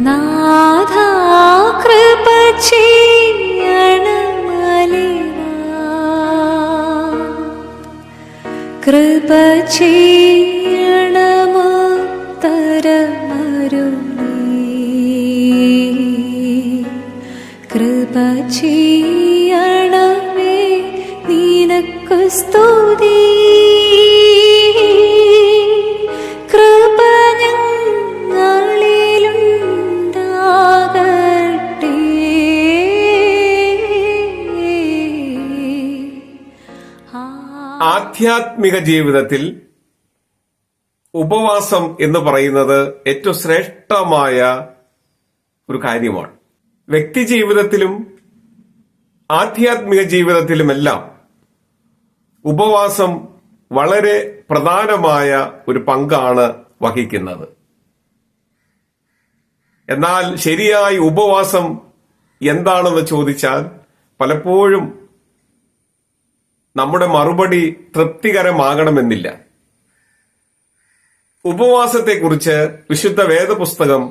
നാഥാ കൃപ ചെയ്യണമലിവാ, കൃപ ചെയ്യണമുത്തരമരുളീ, കൃപ ചെയ്യണമേ നിനക്കു സ്തുതി. കൃപ ഞങ്ങളിലുണ്ടാകട്ടെ. ആധ്യാത്മിക ജീവിതത്തിൽ ഉപവാസം എന്ന് പറയുന്നത് ഏറ്റവും ശ്രേഷ്ഠമായ ഒരു കാര്യമാണ്. വ്യക്തി ജീവിതത്തിലും ആധ്യാത്മിക ജീവിതത്തിലുമെല്ലാം ഉപവാസം വളരെ പ്രധാനമായ ഒരു പങ്കാണ് വഹിക്കുന്നത്. എന്നാൽ ശരിയായി ഉപവാസം എന്താണെന്ന് ചോദിച്ചാൽ പലപ്പോഴും നമ്മുടെ മറുപടി തൃപ്തികരമാകണമെന്നില്ല. ഉപവാസത്തെക്കുറിച്ച് വിശുദ്ധ വേദപുസ്തകം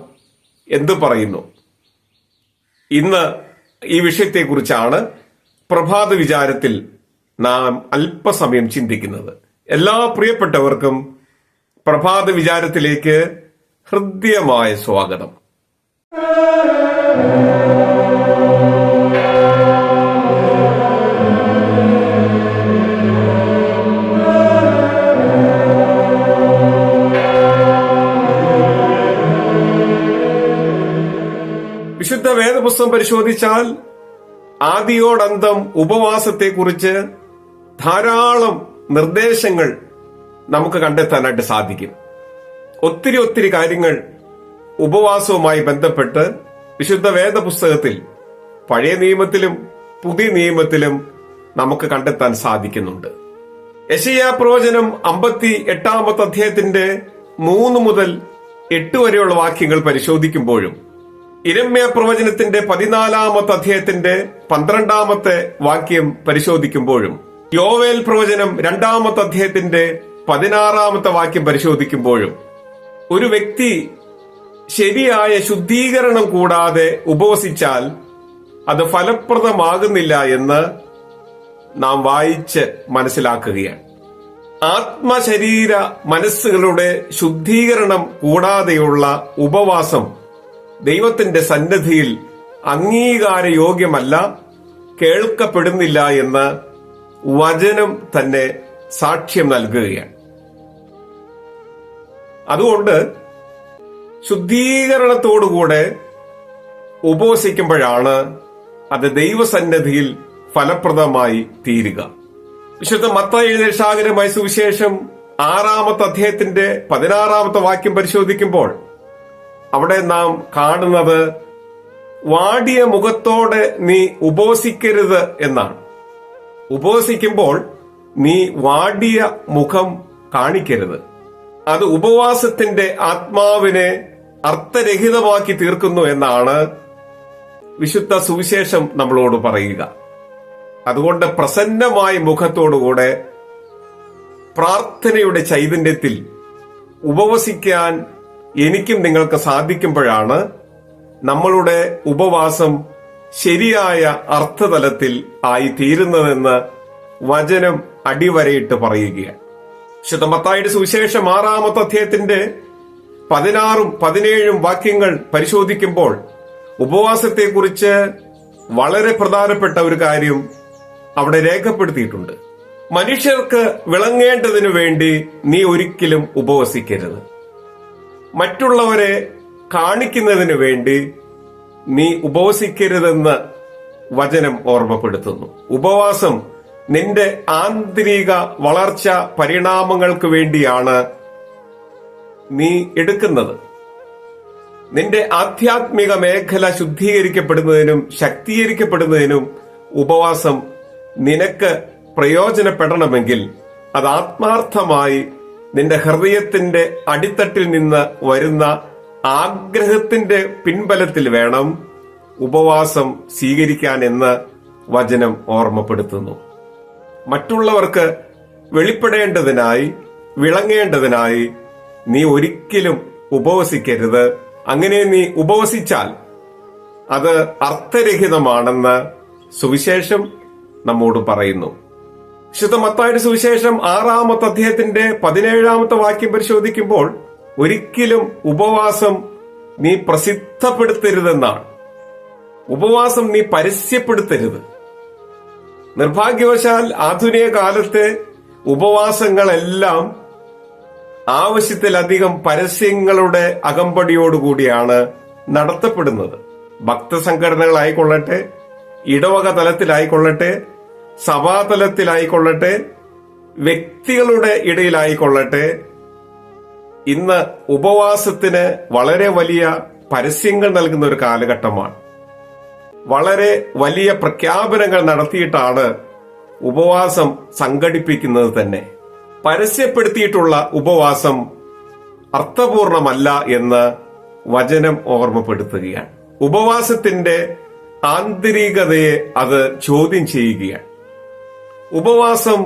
എന്തു പറയുന്നു? ഇന്ന് ഈ വിഷയത്തെക്കുറിച്ചാണ് പ്രഭാത വിചാരത്തിൽ നാം അല്പസമയം ചിന്തിക്കുന്നത്. എല്ലാ പ്രിയപ്പെട്ടവർക്കും പ്രഭാത വിചാരത്തിലേക്ക് ഹൃദ്യമായ സ്വാഗതം. വിശുദ്ധ വേദപുസ്തകം പരിശോധിച്ചാൽ ആദിയോടന്തം ഉപവാസത്തെക്കുറിച്ച് ധാരാളം നിർദ്ദേശങ്ങൾ നമുക്ക് കണ്ടെത്താനായിട്ട് സാധിക്കും. ഒത്തിരി കാര്യങ്ങൾ ഉപവാസവുമായി ബന്ധപ്പെട്ട് വിശുദ്ധ വേദപുസ്തകത്തിൽ പഴയ നിയമത്തിലും പുതിയ നിയമത്തിലും നമുക്ക് കണ്ടെത്താൻ സാധിക്കുന്നുണ്ട്. യെശയ്യാ പ്രവചനം 58 അധ്യായത്തിന്റെ 3 മുതൽ 8 വരെയുള്ള വാക്യങ്ങൾ പരിശോധിക്കുമ്പോഴും യിരെമ്യാ പ്രവചനത്തിന്റെ 14 അധ്യായത്തിന്റെ 12 വാക്യം പരിശോധിക്കുമ്പോഴും യോവേൽ പ്രവചനം 2 അധ്യായത്തിന്റെ 16 വാക്യം പരിശോധിക്കുമ്പോഴും ഒരു വ്യക്തി ശരിയായ ശുദ്ധീകരണം കൂടാതെ ഉപവസിച്ചാൽ അത് ഫലപ്രദമാകുന്നില്ല എന്ന് നാം വായിച്ച് മനസ്സിലാക്കുകയാണ്. ആത്മശരീര മനസ്സുകളുടെ ശുദ്ധീകരണം കൂടാതെയുള്ള ഉപവാസം ദൈവത്തിന്റെ സന്നിധിയിൽ അംഗീകാരയോഗ്യമല്ല, കേൾക്കപ്പെടുന്നില്ല എന്ന് വചനം തന്നെ സാക്ഷ്യം നൽകുകയാണ്. അതുകൊണ്ട് ശുദ്ധീകരണത്തോടുകൂടെ ഉപവസിക്കുമ്പോഴാണ് അത് ദൈവസന്നിധിയിൽ ഫലപ്രദമായി തീരുക. വിശുദ്ധ മത്തായി എഴുതിയ സുവിശേഷം 6 അധ്യായത്തിന്റെ 16 വാക്യം പരിശോധിക്കുമ്പോൾ അവിടെ നാം കാണുന്നത് വാടിയ മുഖത്തോടെ നീ ഉപവസിക്കരുത് എന്നാണ്. ഉപവസിക്കുമ്പോൾ നീ വാടിയ മുഖം കാണിക്കരുത്. അത് ഉപവാസത്തിന്റെ ആത്മാവിനെ അർത്ഥരഹിതമാക്കി തീർക്കുന്നു എന്നാണ് വിശുദ്ധ സുവിശേഷം നമ്മളോട് പറയുക. അതുകൊണ്ട് പ്രസന്നമായ മുഖത്തോടുകൂടെ പ്രാർത്ഥനയുടെ ചൈതന്യത്തിൽ ഉപവസിക്കാൻ എനിക്കും നിങ്ങൾക്ക് സാധിക്കുമ്പോഴാണ് നമ്മളുടെ ഉപവാസം ശരിയായ അർത്ഥതലത്തിൽ ആയി തീരുന്നതെന്ന് വചനം അടിവരയിട്ട് പറയുകയാണ്. വിശുദ്ധ മത്തായിയുടെ സുവിശേഷം 6 അധ്യായത്തിന്റെ 16 17 വാക്യങ്ങൾ പരിശോധിക്കുമ്പോൾ ഉപവാസത്തെക്കുറിച്ച് വളരെ പ്രധാനപ്പെട്ട ഒരു കാര്യം അവിടെ രേഖപ്പെടുത്തിയിട്ടുണ്ട്. മനുഷ്യർക്ക് വിളങ്ങേണ്ടതിനു വേണ്ടി നീ ഒരിക്കലും ഉപവസിക്കരുത്. മറ്റുള്ളവരെ കാണിക്കുന്നതിനു വേണ്ടി നീ ഉപവസിക്കരുതെന്ന് വചനം ഓർമ്മപ്പെടുത്തുന്നു. ഉപവാസം നിന്റെ ആന്തരിക വളർച്ച പരിണാമങ്ങൾക്ക് വേണ്ടിയാണ് നീ എടുക്കുന്നത്. നിന്റെ ആധ്യാത്മിക മേഖല ശുദ്ധീകരിക്കപ്പെടുന്നതിനും ശക്തീകരിക്കപ്പെടുന്നതിനും ഉപവാസം നിനക്ക് പ്രയോജനപ്പെടണമെങ്കിൽ അത് ആത്മാർത്ഥമായി നിന്റെ ഹൃദയത്തിന്റെ അടിത്തട്ടിൽ നിന്ന് വരുന്ന ആഗ്രഹത്തിന്റെ പിൻബലത്തിൽ വേണം ഉപവാസം സ്വീകരിക്കാൻ എന്ന് വചനം ഓർമ്മപ്പെടുത്തുന്നു. മറ്റുള്ളവർക്ക് വെളിപ്പെടേണ്ടതിനായി വിളങ്ങേണ്ടതിനായി നീ ഒരിക്കലും ഉപവസിക്കരുത്. അങ്ങനെ നീ ഉപവസിച്ചാൽ അത് അർത്ഥരഹിതമാണെന്ന് സുവിശേഷം നമ്മോട് പറയുന്നു. വിശുദ്ധ മത്തായിയുടെ സുവിശേഷം 6-ാമത്തെ അധ്യായത്തിന്റെ 17-ാമത്തെ വാക്യം പരിശോധിക്കുമ്പോൾ ഒരിക്കലും ഉപവാസം നീ പ്രസിദ്ധപ്പെടുത്തരുതെന്നാണ്. ഉപവാസം നീ പരസ്യപ്പെടുത്തരുത്. നിർഭാഗ്യവശാൽ ആധുനിക കാലത്തെ ഉപവാസങ്ങളെല്ലാം ആവശ്യത്തിലധികം പരസ്യങ്ങളുടെ അകമ്പടിയോടുകൂടിയാണ് നടത്തപ്പെടുന്നത്. ഭക്തസംഘടനകളായിക്കൊള്ളട്ടെ, ഇടവക തലത്തിലായിക്കൊള്ളട്ടെ, സഭാതലത്തിലായിക്കൊള്ളട്ടെ, വ്യക്തികളുടെ ഇടയിലായിക്കൊള്ളട്ടെ, ഇന്ന് ഉപവാസത്തിന് വളരെ വലിയ പരസ്യങ്ങൾ നൽകുന്ന ഒരു കാലഘട്ടമാണ്. വളരെ വലിയ പ്രഖ്യാപനങ്ങൾ നടത്തിയിട്ടാണ് ഉപവാസം സംഘടിപ്പിക്കുന്നത് തന്നെ. പരസ്യപ്പെടുത്തിയിട്ടുള്ള ഉപവാസം അർത്ഥപൂർണമല്ല എന്ന് വചനം ഓർമ്മപ്പെടുത്തുകയാണ്. ഉപവാസത്തിന്റെ ആന്തരികതയെ അത് ചോദ്യം ചെയ്യുകയാണ്. ഉപവാസം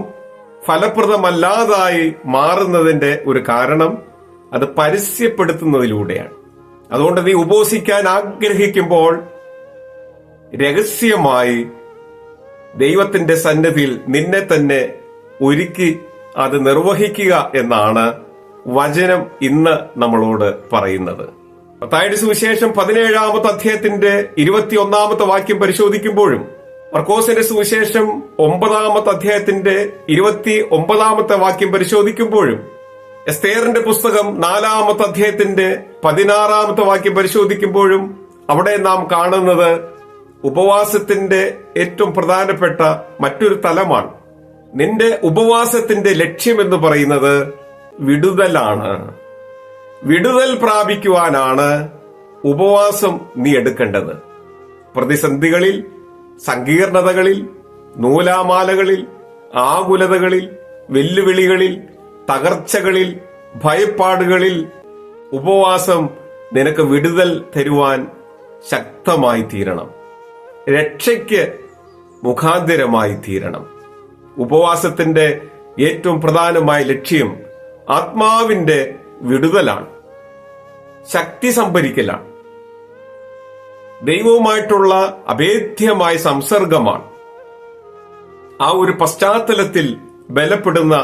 ഫലപ്രദമല്ലാതായി മാറുന്നതിന്റെ ഒരു കാരണം അത് പരസ്യപ്പെടുത്തുന്നതിലൂടെയാണ്. അതുകൊണ്ട് നീ ഉപവസിക്കാൻ ആഗ്രഹിക്കുമ്പോൾ രഹസ്യമായി ദൈവത്തിന്റെ സന്നിധിയിൽ നിന്നെ തന്നെ ഒരുക്കി അത് നിർവഹിക്കുക എന്നാണ് വചനം ഇന്ന് നമ്മളോട് പറയുന്നത്. മത്തായിയുടെ സുവിശേഷം 17-ാമത്തെ അധ്യായത്തിന്റെ 21-ാമത്തെ വാക്യം പരിശോധിക്കുമ്പോഴും, മർക്കോസിന്റെ സുവിശേഷം 9-ാമത്തെ അധ്യായത്തിന്റെ 29-ാമത്തെ വാക്യം പരിശോധിക്കുമ്പോഴും, എസ്തേറിന്റെ പുസ്തകം 4-ാമത്തെ അധ്യായത്തിന്റെ 16-ാമത്തെ വാക്യം പരിശോധിക്കുമ്പോഴും അവിടെ നാം കാണുന്നത് ഉപവാസത്തിന്റെ ഏറ്റവും പ്രധാനപ്പെട്ട മറ്റൊരു തലമാണ്. നിന്റെ ഉപവാസത്തിന്റെ ലക്ഷ്യമെന്ന് പറയുന്നത് വിടുതലാണ്. വിടുതൽ പ്രാപിക്കുവാനാണ് ഉപവാസം നീ എടുക്കേണ്ടത്. പ്രതിസന്ധികളിൽ, സങ്കീർണതകളിൽ, നൂലാമാലകളിൽ, ആകുലതകളിൽ, വെല്ലുവിളികളിൽ, തകർച്ചകളിൽ, ഭയപ്പാടുകളിൽ ഉപവാസം നിനക്ക് വിടുതൽ തരുവാൻ ശക്തമായി തീരണം. രക്ഷയ്ക്ക് മുഖാന്തിരമായി തീരണം. ഉപവാസത്തിന്റെ ഏറ്റവും പ്രധാനമായ ലക്ഷ്യം ആത്മാവിന്റെ വിടുതലാണ്, ശക്തി സംഭരിക്കലാണ്, ദൈവവുമായിട്ടുള്ള അഭേദ്യമായ സംസർഗമാണ്. ആ ഒരു പശ്ചാത്തലത്തിൽ ബലപ്പെടുന്ന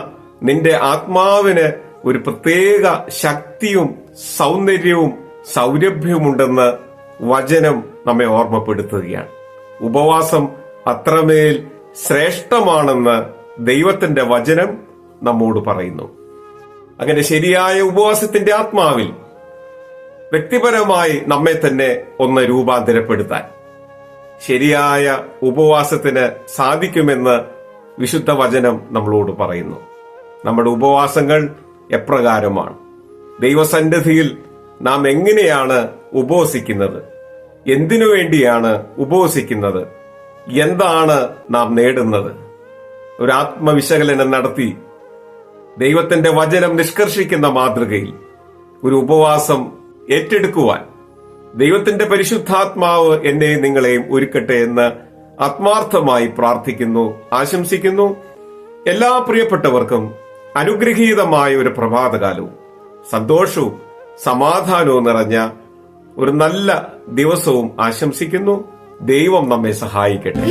നിന്റെ ആത്മാവിന് ഒരു പ്രത്യേക ശക്തിയും സൗന്ദര്യവും സൗരഭ്യവുമുണ്ടെന്ന് വചനം നമ്മെ ഓർമ്മപ്പെടുത്തുകയാണ്. ഉപവാസം അത്രമേൽ ശ്രേഷ്ഠമാണെന്ന് ദൈവത്തിന്റെ വചനം നമ്മോട് പറയുന്നു. അങ്ങനെ ശരിയായ ഉപവാസത്തിന്റെ ആത്മാവിൽ വ്യക്തിപരമായി നമ്മെ തന്നെ ഒന്ന് രൂപാന്തരപ്പെടുത്താൻ ശരിയായ ഉപവാസത്തിന് സാധിക്കുമെന്ന് വിശുദ്ധ വചനം നമ്മളോട് പറയുന്നു. നമ്മുടെ ഉപവാസങ്ങൾ എപ്രകാരമാണ്? ദൈവസന്നിധിയിൽ നാം എങ്ങനെയാണ് ഉപവസിക്കുന്നത്? എന്തിനു വേണ്ടിയാണ് ഉപവസിക്കുന്നത്? എന്താണ് നാം നേടുന്നത്? ഒരു ആത്മവിശകലനം നടത്തി ദൈവത്തിന്റെ വചനം നിഷ്കർഷിക്കുന്ന മാതൃകയിൽ ഒരു ഉപവാസം ഏറ്റെടുക്കുവാൻ ദൈവത്തിന്റെ പരിശുദ്ധാത്മാവ് എന്നെ നിങ്ങളെയും ഒരുക്കട്ടെ എന്ന് ആത്മാർത്ഥമായി പ്രാർത്ഥിക്കുന്നു, ആശംസിക്കുന്നു. എല്ലാ പ്രിയപ്പെട്ടവർക്കും അനുഗ്രഹീതമായ ഒരു പ്രഭാതകാലവും സന്തോഷവും സമാധാനവും നിറഞ്ഞ ഒരു നല്ല ദിവസവും ആശംസിക്കുന്നു. ദൈവം നമ്മെ സഹായിക്കട്ടെ.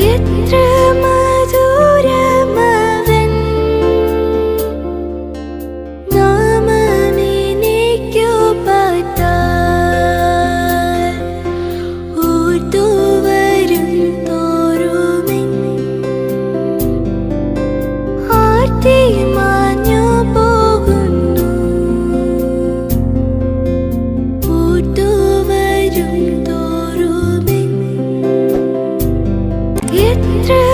എത്ര